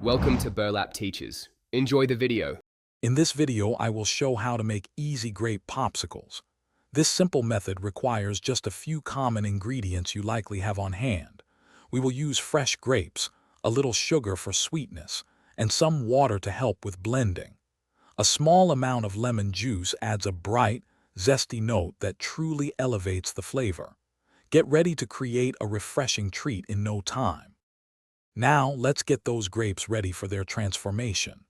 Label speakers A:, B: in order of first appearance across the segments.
A: Welcome to Burlap Teachers. Enjoy the video.
B: In this video, I will show how to make easy grape popsicles. This simple method requires just a few common ingredients you likely have on hand. We will use fresh grapes, a little sugar for sweetness, and some water to help with blending. A small amount of lemon juice adds a bright, zesty note that truly elevates the flavor. Get ready to create a refreshing treat in no time. Now, let's get those grapes ready for their transformation.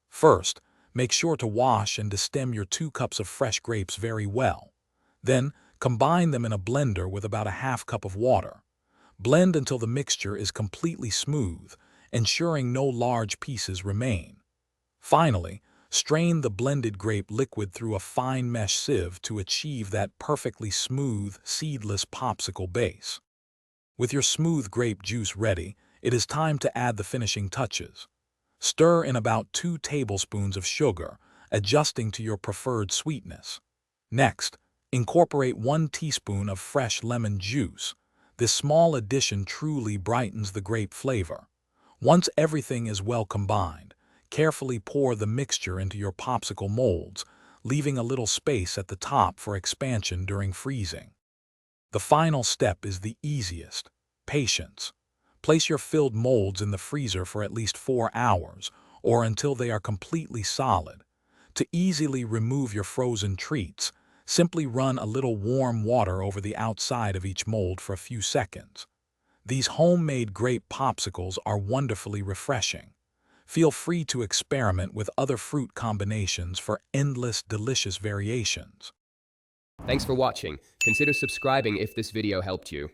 B: First, make sure to wash and destem your 2 cups of fresh grapes very well. Then, combine them in a blender with about a half cup of water. Blend until the mixture is completely smooth, ensuring no large pieces remain. Finally, strain the blended grape liquid through a fine mesh sieve to achieve that perfectly smooth, seedless popsicle base. With your smooth grape juice ready, it is time to add the finishing touches. Stir in about 2 tablespoons of sugar, adjusting to your preferred sweetness. Next, incorporate 1 teaspoon of fresh lemon juice. This small addition truly brightens the grape flavor. Once everything is well combined, carefully pour the mixture into your popsicle molds, leaving a little space at the top for expansion during freezing. The final step is the easiest: patience. Place your filled molds in the freezer for at least 4 hours, or until they are completely solid. To easily remove your frozen treats, simply run a little warm water over the outside of each mold for a few seconds. These homemade grape popsicles are wonderfully refreshing. Feel free to experiment with other fruit combinations for endless, delicious variations.
A: Thanks for watching. Consider subscribing if this video helped you.